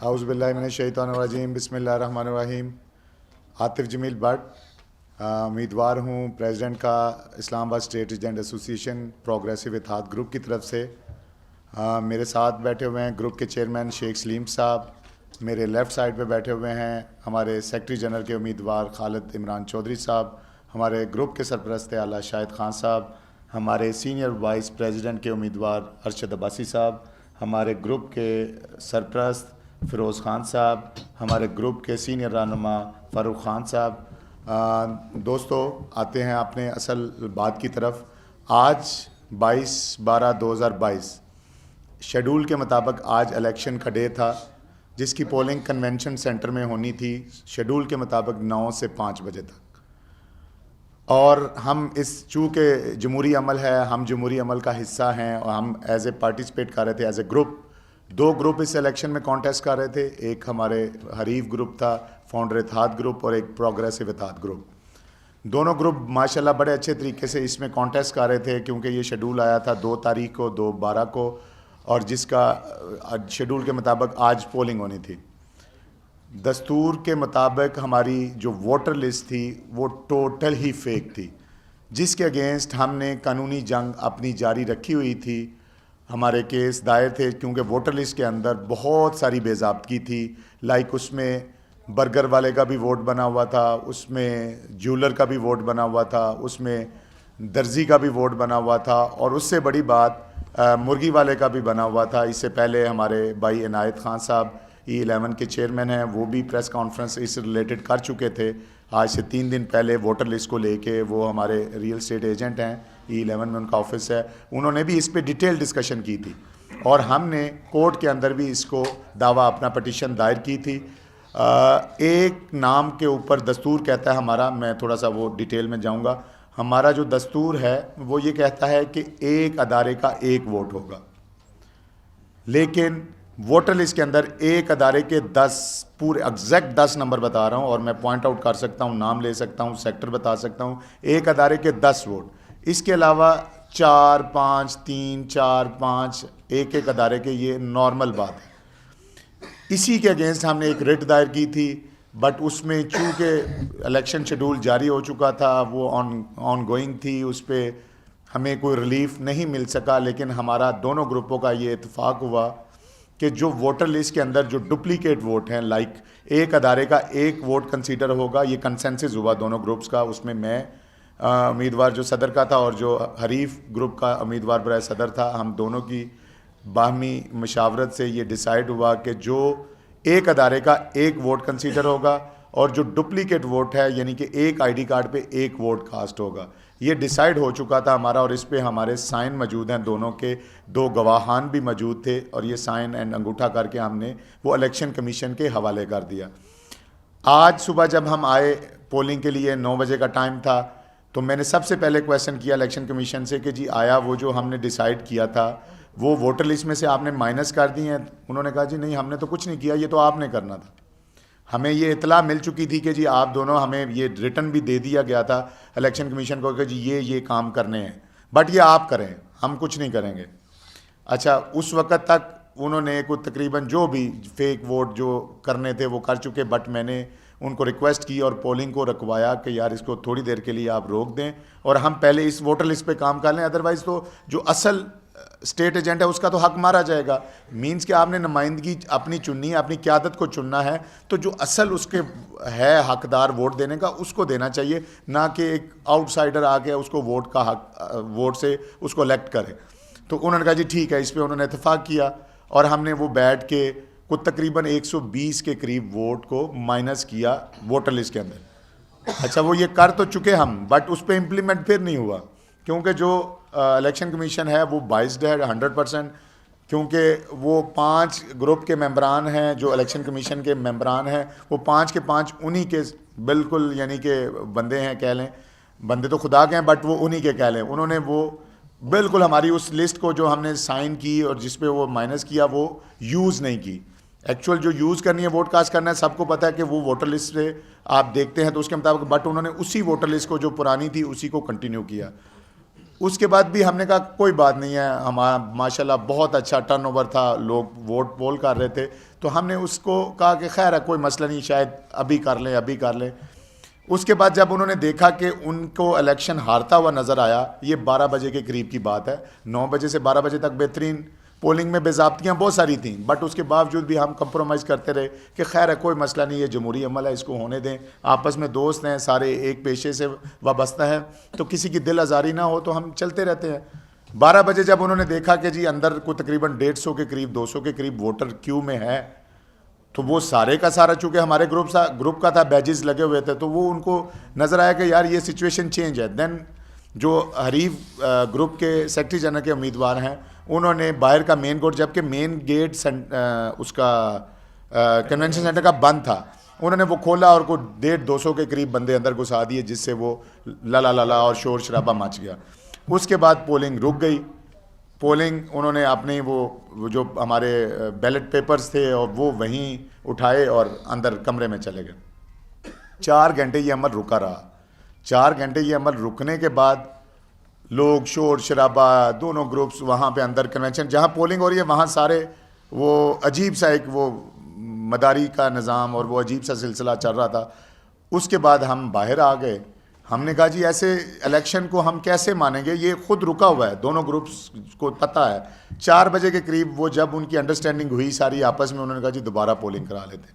औज़ुबिल्लाहिमिनश्शैतानिर्रजीम बिस्मिल्लाहिर्रहमानिर्रहीम। आतिफ़ जमील भट्ट उम्मीदवार हूँ प्रेसिडेंट का Islamabad state resident association progressive Ittehad group की तरफ से। मेरे साथ बैठे हुए हैं ग्रुप के चेयरमैन शेख सलीम साहब। मेरे लेफ़्ट साइड पे बैठे हुए हैं हमारे सेक्रेटरी जनरल के उम्मीदवार खालिद इमरान चौधरी साहब, हमारे ग्रुप के सरपरस्त आला शाहिद खान साहब, हमारे सीनियर वाइस प्रेसिडेंट के उम्मीदवार अरशद अब्बासी साहब, हमारे ग्रुप के सरपरस्त फ़िरोज़ ख़ान साहब, हमारे ग्रुप के सीनियर रहनुमा फ़ारूक ख़ान साहब। दोस्तों, आते हैं अपने असल बात की तरफ। आज 22/12/2022 शेड्यूल के मुताबिक आज इलेक्शन का डे था, जिसकी पोलिंग कन्वेंशन सेंटर में होनी थी शेड्यूल के मुताबिक 9 से 5 बजे तक। और हम चूँकि जमहूरी अमल है, हम जमहूरी अमल का हिस्सा हैं और हम एज ए पार्टिसिपेट कर रहे थे एज ए ग्रुप। 2 ग्रुप इस इलेक्शन में कॉन्टेस्ट कर रहे थे। एक हमारे हरीफ ग्रुप था फाउंडर इत्तेहाद ग्रुप और एक प्रोग्रेसिव इत्तेहाद ग्रुप। दोनों ग्रुप माशाल्लाह बड़े अच्छे तरीके से इसमें कॉन्टेस्ट कर रहे थे, क्योंकि ये शेड्यूल आया था 2 तारीख को 2/12 को, और जिसका शेड्यूल के मुताबिक आज पोलिंग होनी थी। दस्तूर के मुताबिक हमारी जो वोटर लिस्ट थी वो टोटल ही फेक थी, जिसके अगेंस्ट हमने कानूनी जंग अपनी जारी रखी हुई थी। हमारे केस दायर थे क्योंकि वोटर लिस्ट के अंदर बहुत सारी बेज़ाब्तगी थी। लाइक उसमें बर्गर वाले का भी वोट बना हुआ था, उसमें ज्वेलर का भी वोट बना हुआ था, उसमें दर्जी का भी वोट बना हुआ था, और उससे बड़ी बात मुर्गी वाले का भी बना हुआ था। इससे पहले हमारे भाई इनायत खान साहब E11 के चेयरमैन हैं, वो भी प्रेस कॉन्फ्रेंस इससे रिलेटेड कर चुके थे आज से 3 दिन पहले वोटर लिस्ट को लेके। वो हमारे रियल एस्टेट एजेंट हैं, E11 में उनका ऑफिस है, उन्होंने भी इस पे डिटेल डिस्कशन की थी और हमने कोर्ट के अंदर भी इसको दावा अपना पटिशन दायर की थी। एक नाम के ऊपर दस्तूर कहता है हमारा, मैं थोड़ा सा वो डिटेल में जाऊंगा। हमारा जो दस्तूर है वो ये कहता है कि एक अदारे का एक वोट होगा, लेकिन वोटर लिस्ट के अंदर एक अदारे के 10 पूरे एग्जैक्ट 10 नंबर बता रहा हूँ, और मैं पॉइंट आउट कर सकता हूँ, नाम ले सकता हूँ, सेक्टर बता सकता हूँ। एक अदारे के 10 वोट। इसके अलावा 4, 5, 3, 4, 5 एक एक अदारे के, ये नॉर्मल बात है। इसी के अगेंस्ट हमने एक रिट दायर की थी, बट उसमें चूँकि इलेक्शन शेड्यूल जारी हो चुका था, वो ऑन गोइंग थी, उस पर हमें कोई रिलीफ नहीं मिल सका। लेकिन हमारा दोनों ग्रुपों का ये इत्तेफाक हुआ कि जो वोटर लिस्ट के अंदर जो डुप्लीकेट वोट हैं, लाइक एक अदारे का एक वोट कंसीडर होगा, ये कंसेंसस हुआ दोनों ग्रुप्स का। उसमें मैं उम्मीदवार जो सदर का था और जो हरीफ ग्रुप का उम्मीदवार बराए सदर था, हम दोनों की बाहमी मशावरत से ये डिसाइड हुआ कि जो एक अदारे का एक वोट कंसीडर होगा और जो डुप्लीकेट वोट है, यानी कि एक आईडी कार्ड पे एक वोट कास्ट होगा, ये डिसाइड हो चुका था हमारा। और इस पे हमारे साइन मौजूद हैं, दोनों के 2 गवाहान भी मौजूद थे, और ये साइन एंड अंगूठा करके हमने वो इलेक्शन कमीशन के हवाले कर दिया। आज सुबह जब हम आए पोलिंग के लिए, 9 बजे का टाइम था, तो मैंने सबसे पहले क्वेश्चन किया इलेक्शन कमीशन से कि जी आया वो जो हमने डिसाइड किया था वो वोटर लिस्ट में से आपने माइनस कर दी हैं? उन्होंने कहा जी नहीं, हमने तो कुछ नहीं किया, ये तो आपने करना था। हमें ये इतला मिल चुकी थी कि जी आप दोनों, हमें ये रिटर्न भी दे दिया गया था इलेक्शन कमीशन को कि जी ये काम करने हैं, बट ये आप करें, हम कुछ नहीं करेंगे। अच्छा, उस वक्त तक उन्होंने कुछ तकरीबन जो भी फेक वोट जो करने थे वो कर चुके, बट मैंने उनको रिक्वेस्ट की और पोलिंग को रखवाया कि यार इसको थोड़ी देर के लिए आप रोक दें और हम पहले इस वोटर लिस्ट पे काम कर लें, अदरवाइज़ तो जो असल स्टेट एजेंट है उसका तो हक मारा जाएगा। मींस कि आपने नुमाइंदगी अपनी चुननी है, अपनी क़यादत को चुनना है, तो जो असल उसके है हकदार वोट देने का उसको देना चाहिए, ना कि एक आउटसाइडर आके उसको वोट का हक, वोट से उसको इलेक्ट करे। तो उन्होंने कहा जी ठीक है, इस पर उन्होंने इत्तेफाक किया और हमने वो बैठ के कुछ तकरीबन 120 के करीब वोट को माइनस किया वोटर लिस्ट के अंदर। अच्छा, वो ये कर तो चुके हम, बट उस पर इम्प्लीमेंट फिर नहीं हुआ, क्योंकि जो इलेक्शन कमीशन है वो बाइस्ड है 100%, क्योंकि वो 5 ग्रुप के मेंबरान हैं जो इलेक्शन कमीशन के मेंबरान हैं, वो 5 के 5 उन्हीं के बिल्कुल यानी कि बंदे हैं, कह लें, बंदे तो खुदा के हैं बट वो उन्हीं के कह लें। उन्होंने वो बिल्कुल हमारी उस लिस्ट को जो हमने साइन की और जिस पे वो माइनस किया वो यूज़ नहीं की। एक्चुअल जो यूज़ करनी है, वोट कास्ट करना है, सबको पता है कि वो वोटर लिस्ट से आप देखते हैं तो उसके मुताबिक, बट उन्होंने उसी वोटर लिस्ट को जो पुरानी थी उसी को कंटिन्यू किया। उसके बाद भी हमने कहा कोई बात नहीं है, हमारा माशाल्लाह बहुत अच्छा टर्नओवर था, लोग वोट पोल कर रहे थे, तो हमने उसको कहा कि खैर है कोई मसला नहीं, शायद अभी कर लें अभी कर लें। उसके बाद जब उन्होंने देखा कि उनको इलेक्शन हारता हुआ नज़र आया, ये 12 बजे के करीब की बात है, 9 बजे से 12 बजे तक बेहतरीन पोलिंग में बेज़ाब्तियाँ बहुत सारी थीं, बट उसके बावजूद भी हम कंप्रोमाइज़ करते रहे कि खैर है कोई मसला नहीं, ये जमहूरी अमल है, इसको होने दें, आपस में दोस्त हैं, सारे एक पेशे से वाबस्ता हैं, तो किसी की दिल आज़ारी ना हो तो हम चलते रहते हैं। 12 बजे जब उन्होंने देखा कि जी अंदर को तकरीबन 150 के करीब 200 के करीब वोटर क्यू में है, तो वो सारे का सारा, चूँकि हमारे ग्रुप का था, बैजेस लगे हुए थे, तो वो उनको नज़र आया कि यार ये सिचुएशन चेंज है। देन जो हरीफ ग्रुप के सेक्रेटरी जनरल के उम्मीदवार हैं, उन्होंने बाहर का मेन गेट, जबकि मेन गेट उसका कन्वेंशन सेंटर का बंद था, उन्होंने वो खोला और को 150-200 के करीब बंदे अंदर घुसा दिए, जिससे वो लला लला और शोर शराबा मच गया। उसके बाद पोलिंग रुक गई। पोलिंग उन्होंने अपनी वो जो हमारे बैलेट पेपर्स थे और वो वहीं उठाए और अंदर कमरे में चले गए। 4 घंटे ये अमल रुका रहा। 4 घंटे ये अमल रुकने के बाद लोग शोर शराबा, दोनों ग्रुप्स वहाँ पे अंदर कन्वेंशन जहाँ पोलिंग हो रही है वहाँ सारे वो अजीब सा एक वो मदारी का निज़ाम और वो अजीब सा सिलसिला चल रहा था। उसके बाद हम बाहर आ गए। हमने कहा जी ऐसे इलेक्शन को हम कैसे मानेंगे, ये खुद रुका हुआ है, दोनों ग्रुप्स को पता है। 4 बजे के करीब वो जब उनकी अंडरस्टैंडिंग हुई सारी आपस में, उन्होंने कहा जी दोबारा पोलिंग करा लेते।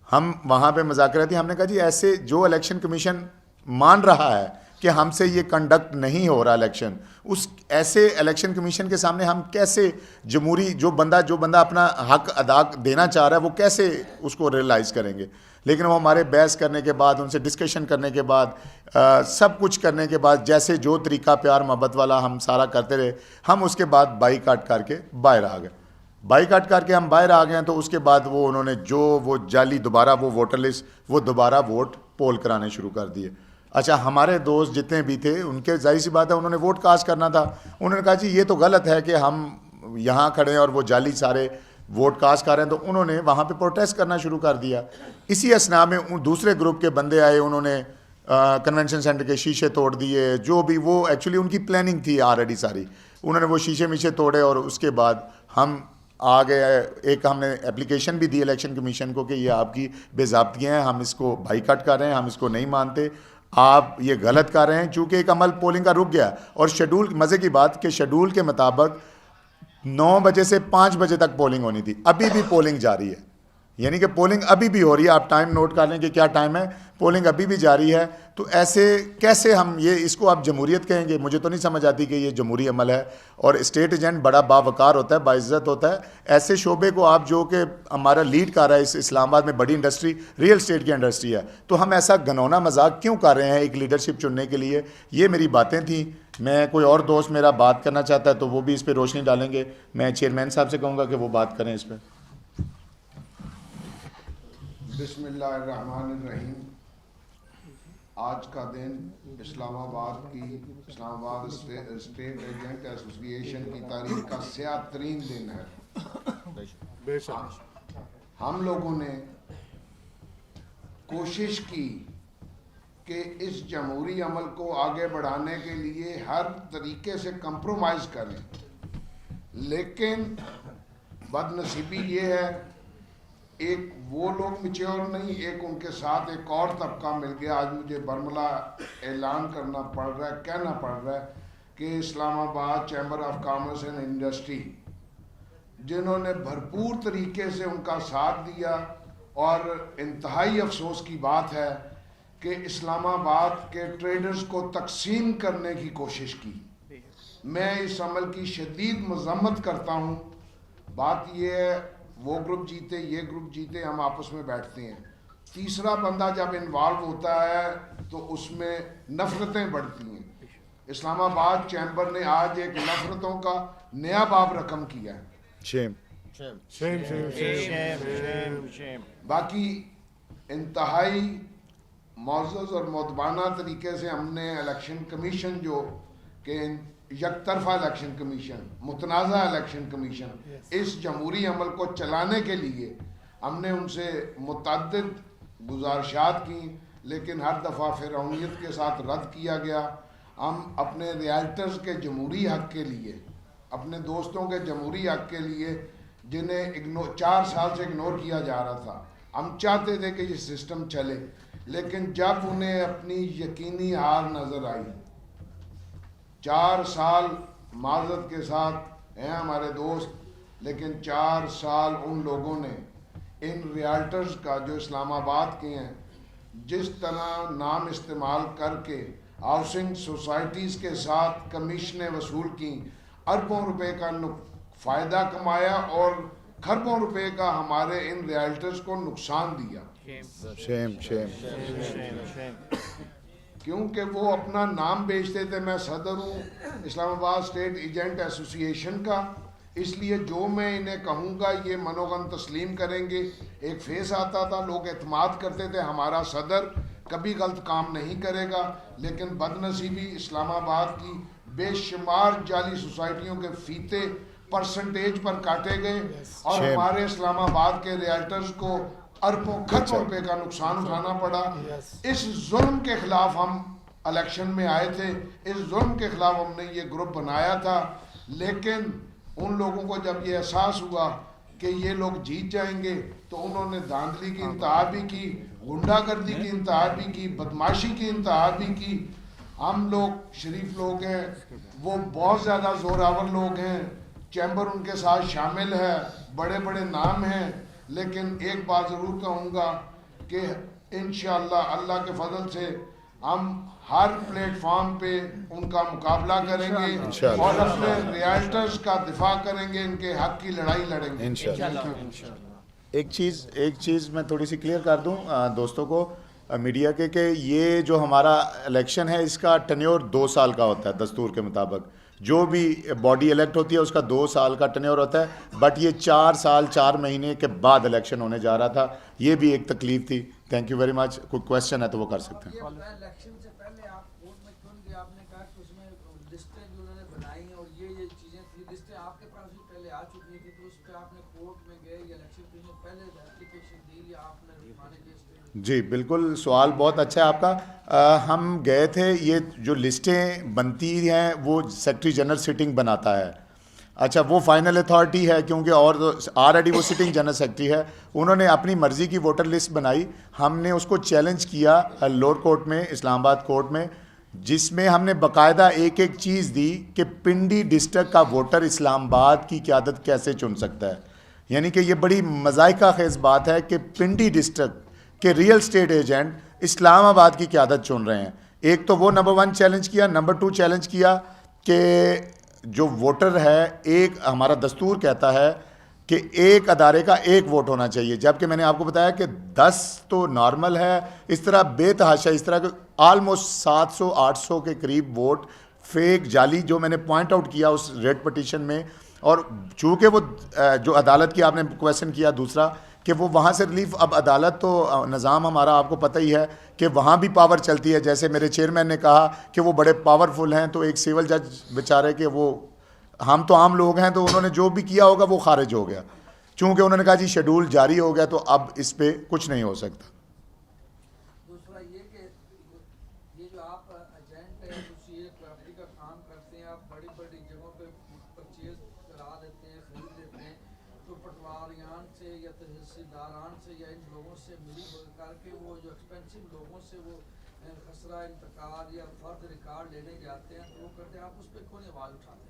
हम वहाँ पे मुज़ाकरा थी, हमने कहा जी ऐसे जो इलेक्शन कमीशन मान रहा है कि हमसे ये कंडक्ट नहीं हो रहा इलेक्शन, उस ऐसे इलेक्शन कमीशन के सामने हम कैसे जमहूरी जो बंदा अपना हक अदा देना चाह रहा है वो कैसे उसको रियलाइज़ करेंगे। लेकिन वो हमारे बहस करने के बाद, उनसे डिस्कशन करने के बाद, सब कुछ करने के बाद, जैसे जो तरीका प्यार मोहब्बत वाला हम सारा करते रहे, हम उसके बाद बाईकाट करके बाहर आ गए। बाईकाट करके हम बाहर आ गए हैं, तो उसके बाद वो उन्होंने जो वो जाली दोबारा वो वोटर लिस्ट वो दोबारा वोट पोल कराने शुरू कर दिए। अच्छा, हमारे दोस्त जितने भी थे उनके जाहिर सी बात है उन्होंने वोट कास्ट करना था। उन्होंने कहा जी ये तो गलत है कि हम यहाँ खड़े हैं और वो जाली सारे वोट कास्ट कर रहे हैं, तो उन्होंने वहाँ पे प्रोटेस्ट करना शुरू कर दिया। इसी असना में दूसरे ग्रुप के बंदे आए, उन्होंने कन्वेंशन सेंटर के शीशे तोड़ दिए, जो भी वो एक्चुअली उनकी प्लानिंग थी ऑलरेडी सारी, उन्होंने वो शीशे मीशे तोड़े। और उसके बाद हम आ गए, एक हमने एप्लीकेशन भी दी इलेक्शन कमीशन को कि ये आपकी बेज़ाब्तियाँ हैं, हम इसको बाईकाट कर रहे हैं, हम इसको नहीं मानते, आप ये गलत कर रहे हैं। चूँकि एक अमल पोलिंग का रुक गया और शेड्यूल, मज़े की बात कि शेड्यूल के मुताबिक 9 बजे से 5 बजे तक पोलिंग होनी थी, अभी भी पोलिंग जारी है, यानी कि पोलिंग अभी भी हो रही है। आप टाइम नोट कर लें कि क्या टाइम है, पोलिंग अभी भी जारी है। तो ऐसे कैसे हम ये इसको आप जमहूरियत कहेंगे? मुझे तो नहीं समझ आती कि ये जमहूरी अमल है। और स्टेट एजेंट बड़ा बावकार होता है, बाइज्जत होता है। ऐसे शोबे को आप जो कि हमारा लीड कर रहा है, इस इस्लामाबाद में बड़ी इंडस्ट्री रियल स्टेट की इंडस्ट्री है, तो हम ऐसा घनौना मजाक क्यों कर रहे हैं एक लीडरशिप चुनने के लिए? ये मेरी बातें थी। मैं, कोई और दोस्त मेरा बात करना चाहता है तो वो भी इस पर रोशनी डालेंगे। मैं चेयरमैन साहब से कहूँगा कि वो बात करें इस पर। बिस्मिल्लाहिर्रहमानिर्रहीम। आज का दिन इस्लामाबाद स्टेट एजेंट एसोसिएशन की तारीख का स्याह तरीन दिन है। हम लोगों ने कोशिश की कि इस जमहूरी अमल को आगे बढ़ाने के लिए हर तरीके से कंप्रोमाइज़ करें, लेकिन बदनसीबी ये है, एक वो लोग मैच्योर नहीं, एक उनके साथ एक और तबका मिल गया। आज मुझे बरमला ऐलान करना पड़ रहा है, कहना पड़ रहा है कि Islamabad chamber of commerce and industry, जिन्होंने भरपूर तरीके से उनका साथ दिया, और इंतहाई अफसोस की बात है कि इस्लामाबाद के ट्रेडर्स को तकसीम करने की कोशिश की। मैं इस अमल की शदीद मजम्मत करता हूँ। बात यह है, वो ग्रुप जीते, ये ग्रुप जीते, हम आपस में बैठते हैं। तीसरा बंदा जब इन्वॉल्व होता है तो उसमें नफरतें बढ़ती हैं। इस्लामाबाद चैम्बर ने आज एक नफरतों का नया बाब रकम किया है। शेम। बाकी इंतहाई मौजूद और मोदबाना तरीके से हमने इलेक्शन कमीशन, जो कि यकतरफा इलेक्शन कमीशन, मुतनाज़ा इलेक्शन कमीशन, इस जमहूरी अमल को चलाने के लिए हमने उनसे मुतअद्दिद गुजारिशात की, लेकिन हर दफ़ा फिरौनियत के साथ रद्द किया गया। हम अपने रियल्टर्स के जमहूरी हक के लिए, अपने दोस्तों के जमहूरी हक के लिए जिन्हें 4 साल से इग्नोर किया जा रहा था, हम चाहते थे कि ये सिस्टम चले, लेकिन जब उन्हें अपनी यकीनी हार नज़र आई, 4 साल माजरत के साथ हैं हमारे दोस्त, लेकिन 4 साल उन लोगों ने इन रियल्टर्स का जो इस्लामाबाद के हैं, जिस तरह नाम इस्तेमाल करके हाउसिंग सोसाइटीज़ के साथ कमीशनें वसूल की, अरबों रुपए का फ़ायदा कमाया और खरबों रुपए का हमारे इन रियल्टर्स को नुकसान दिया। शेम शेम क्योंकि वो अपना नाम बेचते थे। मैं सदर हूँ इस्लामाबाद स्टेट एजेंट एसोसिएशन का, इसलिए जो मैं इन्हें कहूँगा ये मनोगन तस्लीम करेंगे। एक फेस आता था, लोग एतमाद करते थे हमारा सदर कभी गलत काम नहीं करेगा, लेकिन बदनसीबी इस्लामाबाद की बेशुमार जाली सोसाइटियों के फीते परसेंटेज पर काटे गए और हमारे इस्लामाबाद के रियल्टर्स को अरबों खरबों रुपए का नुकसान उठाना पड़ा। इस जुल्म के खिलाफ हम इलेक्शन में आए थे, इस जुल्म के खिलाफ हमने ये ग्रुप बनाया था, लेकिन उन लोगों को जब ये एहसास हुआ कि ये लोग जीत जाएंगे तो उन्होंने धांधली की इंतहा भी की, गुंडागर्दी की इंतहा भी की, बदमाशी की इंतहा भी की। हम लोग शरीफ लोग हैं, वो बहुत ज़्यादा जोरावर लोग हैं, चैम्बर उनके साथ शामिल है, बड़े बड़े नाम हैं, लेकिन एक बात ज़रूर कहूँगा कि इंशाअल्लाह अल्लाह के फजल से हम हर प्लेटफॉर्म पे उनका मुकाबला करेंगे और अपने रियल्टर्स का दिफा करेंगे, इनके हक की लड़ाई लड़ेंगे इंशाअल्लाह। एक चीज़ मैं थोड़ी सी क्लियर कर दूं दोस्तों को मीडिया के, कि ये जो हमारा इलेक्शन है इसका टेन्योर 2 साल का होता है दस्तूर के मुताबिक। जो भी बॉडी इलेक्ट होती है उसका 2 साल का टेन्योर होता है, बट ये 4 साल 4 महीने के बाद इलेक्शन होने जा रहा था। ये भी एक तकलीफ थी। Thank you very much. कोई क्वेश्चन है तो वो कर सकते हैं। इलेक्शन से पहले आप कोर्ट में क्यों नहीं गए? आपने कहा कि उसमें लिस्टें जो उन्होंने बनाई हैं और ये चीज़ें थी, लिस्टें आपके पास भी पहले आ चुकी थी, तो उस पर आपने कोर्ट में गए या इलेक्शन से पहले एप्लीकेशन दी या आपने माने के? जी बिल्कुल, सवाल बहुत अच्छा है आपका। हम गए थे, ये जो लिस्टें बनती हैं वो सेक्रेटरी जनरल सिटिंग बनाता है। अच्छा, वो फाइनल अथॉरिटी है क्योंकि और ऑलरेडी वो सिटिंग जनरल सेक्रेटरी है। उन्होंने अपनी मर्ज़ी की वोटर लिस्ट बनाई, हमने उसको चैलेंज किया लोअर कोर्ट में, इस्लामाबाद कोर्ट में, जिसमें हमने बाकायदा एक एक चीज़ दी कि पिंडी डिस्ट्रिक्ट का वोटर इस्लामाबाद की क़यादत कैसे चुन सकता है। यानी कि ये बड़ी मज़ाइका खेज़ बात है कि पिंडी डिस्ट्रिक्ट के रियल स्टेट एजेंट इस्लामाबाद की क़यादत चुन रहे हैं। एक तो वो नंबर 1 चैलेंज किया। नंबर 2 चैलेंज किया कि जो वोटर है, एक हमारा दस्तूर कहता है कि एक अदारे का एक वोट होना चाहिए, जबकि मैंने आपको बताया कि 10 तो नॉर्मल है। इस तरह बेतहाशा, इस तरह के ऑलमोस्ट 700-800 के करीब वोट फेक जाली जो मैंने पॉइंट आउट किया उस रेड पटिशन में। और चूँकि वो जो अदालत की आपने क्वेश्चन किया दूसरा, कि वो वहाँ से रिलीफ, अब अदालत तो निज़ाम हमारा आपको पता ही है कि वहाँ भी पावर चलती है। जैसे मेरे चेयरमैन ने कहा कि वो बड़े पावरफुल हैं, तो एक सिविल जज बेचारे के, वो हम तो आम लोग हैं, तो उन्होंने जो भी किया होगा वो खारिज हो गया। चूँकि उन्होंने कहा जी शेड्यूल जारी हो गया, तो अब इस पर कुछ नहीं हो सकता। दूसरा ये कि ये जो आप एजेंट है, ये प्रॉपर्टी का काम करते हैं, आप बड़ी बड़ी जगहों पे परचेज करा देते हैं, खरीद देते हैं, तो पटवारियान से या तहसीलदारान से या इन लोगों से मिली करके वो जो एक्सपेंसिव लोगों से वो खसरा इंतकाल या फर्द रिकॉर्ड लेने जाते हैं, तो वो करते हैं, आप उस पर क्यों नहीं आवाज़ उठाते?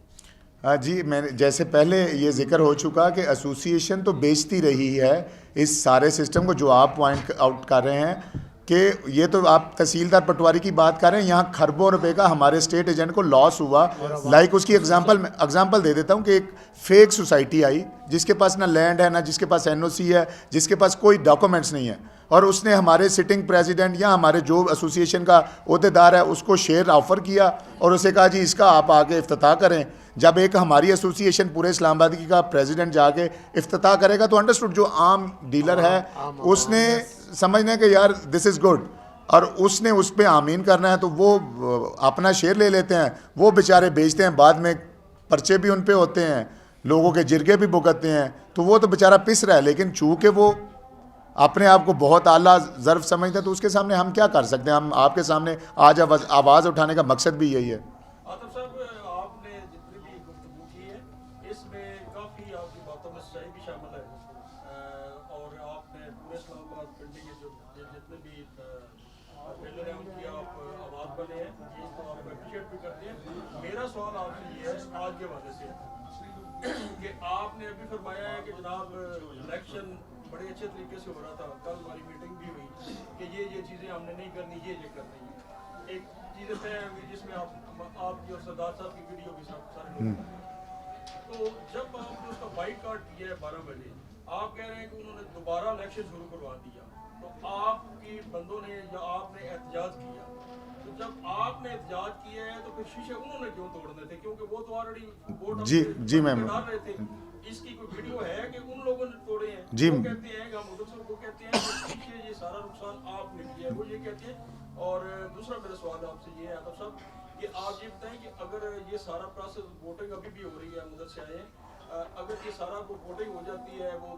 हाँ जी, मैंने जैसे पहले ये जिक्र हो चुका कि एसोसिएशन तो बेचती रही है इस सारे सिस्टम को। जो आप पॉइंट आउट कर रहे हैं कि ये तो आप तहसीलदार पटवारी की बात कर रहे हैं, यहाँ खरबों रुपए का हमारे स्टेट एजेंट को लॉस हुआ। लाइक उसकी एग्जांपल दे देता हूँ कि एक फेक सोसाइटी आई जिसके पास ना लैंड है, ना जिसके पास एनओसी है, जिसके पास कोई डॉक्यूमेंट्स नहीं है, और उसने हमारे सिटिंग प्रेसिडेंट या हमारे जो एसोसिएशन का अहदेदार है उसको शेयर ऑफ़र किया और उसे कहा जी इसका आप आके इफ्तिताह करें। जब एक हमारी एसोसिएशन पूरे इस्लामाबाद की का प्रेसिडेंट जाके इफ्तिताह करेगा तो अंडरस्टूड, जो आम डीलर है उसने समझना है कि यार दिस इज़ गुड, और उसने उस पर आमीन करना है, तो वो अपना शेयर ले लेते हैं। वो बेचारे बेचते हैं, बाद में पर्चे भी उन पे होते हैं, लोगों के जिरगे भी भुगतते हैं, तो वो तो बेचारा पिस रहा है। लेकिन चूँकि वो अपने आप को बहुत आला ज़र्फ समझते हैं, तो उसके सामने हम क्या कर सकते हैं? हम आपके सामने आज आवाज़ उठाने का मकसद भी यही है। आतिफ साहब, आपने जितनी भी गुफ्तगू की है इसमें काफ़ी आपकी बातों में सच्चाई भी शामिल है, और आपने पूरे इस्लामाबाद पिंडी के जो जितने भी बिल्डर हैं उनकी आप आवाज़ बने हैं, इसको आप अप्रिशिएट भी करते हैं। मेरा सवाल आपसे ये है आज के हवाले से कि आपने अभी फरमाया है कि जनाब इलेक्शन बड़े अच्छे तरीके से हो रहा था, कल हमारी मीटिंग भी हुई कि ये चीज़ें हमने नहीं करनी, ये करनी है, एक चीज़ें तय हुई जिसमें आपकी और सरदार साहब की वीडियो भी सारे लोग। तो जब आपने उसका बाइकआउट किया है 12 बजे, आप कह रहे हैं कि उन्होंने दोबारा इलेक्शन शुरू करवा दिया, तो आपकी बंदों ने या आपने एहतजाज किया, तो जब आपने एहतजाज किया है तो फिर शीशे उन्होंने क्यों तोड़ने थे? क्योंकि वो तो ऑलरेडी वोट जी मैम डाल रहे थे। इसकी कोई वीडियो है कि उन लोगों ने तोड़े हैं? जी। वो कहते हैं कि हम उधर से वो कहते हैं कि शीशे ये सारा नुकसान आपने किया है, वो ये कहते हैं। और दूसरा मेरा सवाल आपसे ये है आतिफ साहब कि आप ये बताएं कि अगर ये सारा प्रोसेस वोटिंग अभी भी हो रही है, मदद से आए हैं, अगर ये सारा वो वोटिंग हो जाती है, वो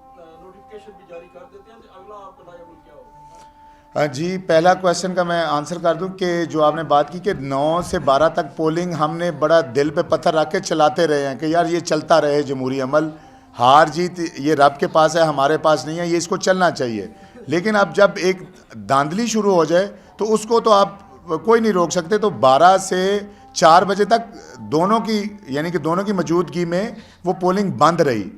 नोटिफिकेशन भी जारी कर देते हैं, तो अगला आपका लायबल क्या होगा? जी, पहला क्वेश्चन का मैं आंसर कर दूं कि जो आपने बात की कि 9 से 12 तक पोलिंग हमने बड़ा दिल पे पत्थर रख के चलाते रहे हैं कि यार ये चलता रहे जमहूरी अमल, हार जीत ये रब के पास है, हमारे पास नहीं है, ये इसको चलना चाहिए। लेकिन अब जब एक धांधली शुरू हो जाए तो उसको तो आप कोई नहीं रोक सकते। तो 12 से 4 बजे तक दोनों की यानी कि दोनों की मौजूदगी में वो पोलिंग बंद रही।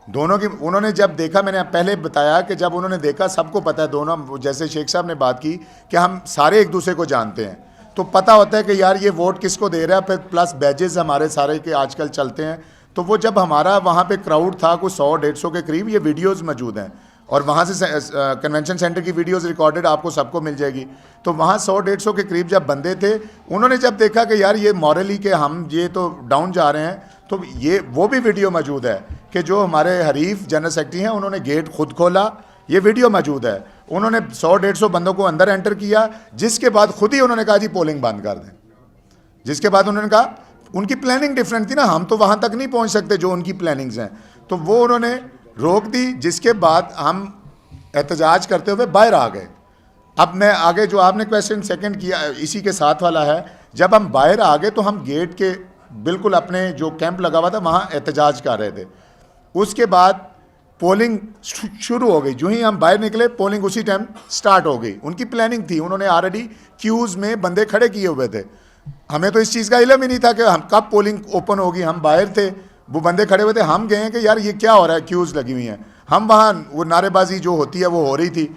दोनों की उन्होंने जब देखा, मैंने पहले बताया कि जब उन्होंने देखा, सबको पता है, दोनों जैसे शेख साहब ने बात की कि हम सारे एक दूसरे को जानते हैं, तो पता होता है कि यार ये वोट किसको दे रहा है। फिर प्लस बैजेस हमारे सारे के आजकल चलते हैं। तो वो जब हमारा वहाँ पे क्राउड था कुछ 100-150 के करीब, ये वीडियोस मौजूद हैं और वहाँ से कन्वेंशन सेंटर की वीडियोस रिकॉर्डेड आपको सबको मिल जाएगी। तो वहाँ 100-150 के करीब जब बंदे थे, उन्होंने जब देखा कि यार ये मॉरली के हम ये तो डाउन जा रहे हैं, तो ये वो भी वीडियो मौजूद है कि जो हमारे हरीफ जनरल सेक्रेटरी हैं उन्होंने गेट खुद खोला, ये वीडियो मौजूद है। उन्होंने 100-150 बंदों को अंदर एंटर किया, जिसके बाद खुद ही उन्होंने कहा जी पोलिंग बंद कर दें। जिसके बाद उन्होंने कहा, उनकी प्लानिंग डिफरेंट थी ना, हम तो वहाँ तक नहीं पहुँच सकते जो उनकी प्लानिंग्स हैं, तो वो उन्होंने रोक दी। जिसके बाद हम एहतजाज करते हुए बाहर आ गए। अब मैं आगे जो आपने क्वेश्चन सेकंड किया इसी के साथ वाला है, जब हम बाहर आ गए तो हम गेट के बिल्कुल अपने जो कैंप लगा हुआ था वहाँ एहतजाज कर रहे थे। उसके बाद पोलिंग शुरू हो गई, जो ही हम बाहर निकले पोलिंग उसी टाइम स्टार्ट हो गई। उनकी प्लानिंग थी, उन्होंने ऑलरेडी क्यूज़ में बंदे खड़े किए हुए थे। हमें तो इस चीज़ का इल्म ही नहीं था कि हम कब पोलिंग ओपन होगी। हम बाहर थे, वो बंदे खड़े हुए थे, हम गए कि यार ये क्या हो रहा है, क्यूज़ लगी हुई हैं। हम वहाँ वो नारेबाजी जो होती है वो हो रही थी।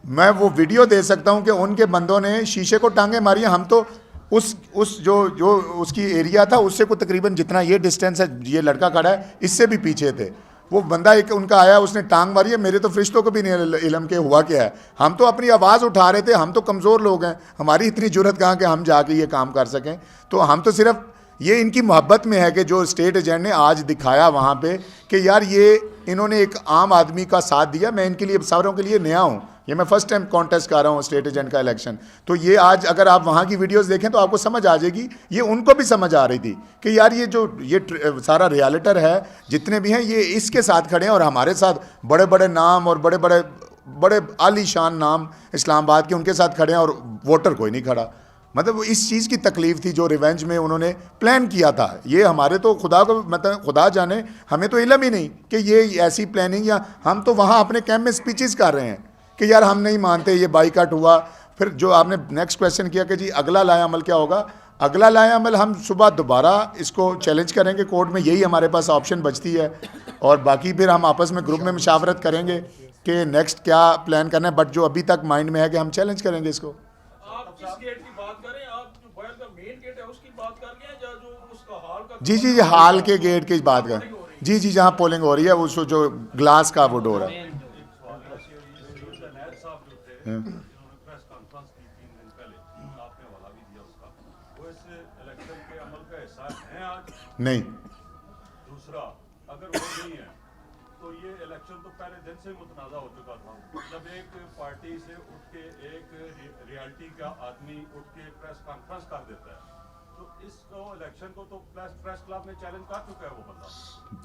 मैं वो वीडियो दे सकता हूँ कि उनके बंदों ने शीशे को टांगे मारी। हम तो उस जो उसकी एरिया था उससे को तकरीबन जितना ये डिस्टेंस है, ये लड़का खड़ा है, इससे भी पीछे थे। वो बंदा एक उनका आया, उसने टांग मारी है। मेरे तो फरिश्तों को भी नहीं इल्म के हुआ क्या है। हम तो अपनी आवाज़ उठा रहे थे, हम तो कमज़ोर लोग हैं, हमारी इतनी जुर्रत कहाँ कि हम जाके ये काम कर सकें। तो हम तो सिर्फ ये इनकी मोहब्बत में है कि जो स्टेट एजेंट ने आज दिखाया वहाँ पे कि यार ये इन्होंने एक आम आदमी का साथ दिया। मैं इनके लिए सारों के लिए नया हूँ, ये मैं फर्स्ट टाइम कॉन्टेस्ट कर रहा हूँ स्टेट एजेंट का इलेक्शन। तो ये आज अगर आप वहाँ की वीडियोस देखें तो आपको समझ आ जाएगी, ये उनको भी समझ आ रही थी कि यार ये जो ये सारा रियलिटर है जितने भी हैं ये इसके साथ खड़े हैं, और हमारे साथ बड़े बड़े नाम और बड़े आलीशान नाम इस्लामाबाद के उनके साथ खड़े हैं और वोटर कोई नहीं खड़ा। मतलब इस चीज़ की तकलीफ़ थी जो रिवेंज में उन्होंने प्लान किया था। ये हमारे तो खुदा को मतलब खुदा जाने, हमें तो इल्म ही नहीं कि ये ऐसी प्लानिंग, या हम तो वहाँ अपने कैंप में स्पीचेस कर रहे हैं कि यार हम नहीं मानते, ये बाइकआउट हुआ। फिर जो आपने नेक्स्ट क्वेश्चन किया कि जी अगला लाया अमल क्या होगा, अगला लाया अमल हम सुबह दोबारा इसको चैलेंज करेंगे कोर्ट में, यही हमारे पास ऑप्शन बचती है। और बाकी फिर हम आपस में ग्रुप में मुशावरत करेंगे कि नेक्स्ट क्या प्लान करना है। बट जो अभी तक माइंड में है कि हम चैलेंज करेंगे इसको। आप किस गेट की बात करें? आप जो बाहर का मेन गेट है उसकी बात कर रहे हैं या जो उसका हाल का? जी हाल के गेट की बात कर, जी जहाँ पोलिंग हो रही है उस जो ग्लास का वो डोर है। प्रेस कॉन्फ्रेंस की 3 दिन पहले, आपने हवाला भी दिया उसका, वो इस इलेक्शन के अमल का हिस्सा है आज? नहीं। दूसरा, अगर वो नहीं है तो ये इलेक्शन तो पहले दिन से मुतनाज़ा हो चुका था। जब एक पार्टी से उठ के एक रियलिटी का आदमी उठ के प्रेस कॉन्फ्रेंस कर देता है तो इसको इलेक्शन को तो प्रेस क्लब में चैलेंज कर चुका है वो बंदा,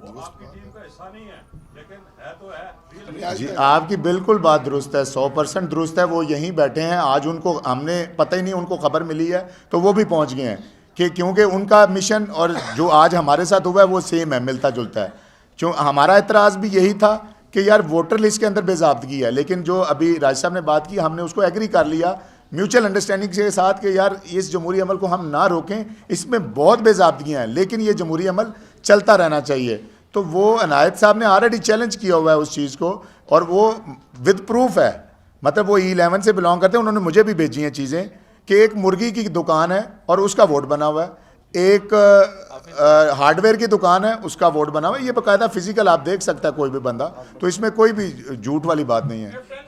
वो आपकी टीम का हिस्सा नहीं है, लेकिन है तो है real जी आपकी बिल्कुल बात दुरुस्त है, 100% दुरुस्त है। वो यहीं बैठे हैं, आज उनको हमने पता ही नहीं, उनको खबर मिली है तो वो भी पहुंच गए हैं कि क्योंकि उनका मिशन और जो आज हमारे साथ हुआ है वो सेम है, मिलता जुलता है। क्यों हमारा एतराज़ भी यही था कि यार वोटर लिस्ट के अंदर बेज़ाब्तगी है, लेकिन जो अभी राज साहब ने बात की हमने उसको एग्री कर लिया म्यूचुअल अंडरस्टैंडिंग के साथ कि यार इस जमहूरी अमल को हम ना रोकें, इसमें बहुत बेज़ाब्तगियाँ हैं लेकिन ये जमहूरी अमल चलता रहना चाहिए। तो वो अनायत साहब ने ऑलरेडी चैलेंज किया हुआ है उस चीज़ को, और वो विद प्रूफ है, मतलब वो E11 से बिलोंग करते हैं, उन्होंने मुझे भी भेजी हैं चीज़ें कि एक मुर्गी की दुकान है और उसका वोट बना हुआ है, एक हार्डवेयर की दुकान है उसका वोट बना हुआ है, ये बाकायदा फिजिकल आप देख सकता है कोई भी बंदा, तो इसमें कोई भी झूठ वाली बात नहीं है।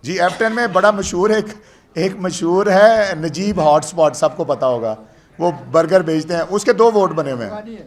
जी F10 में बड़ा मशहूर एक मशहूर है नजीब हॉटस्पॉट, सबको पता होगा, वो बर्गर बेचते हैं, उसके 2 वोट बने हुए हैं।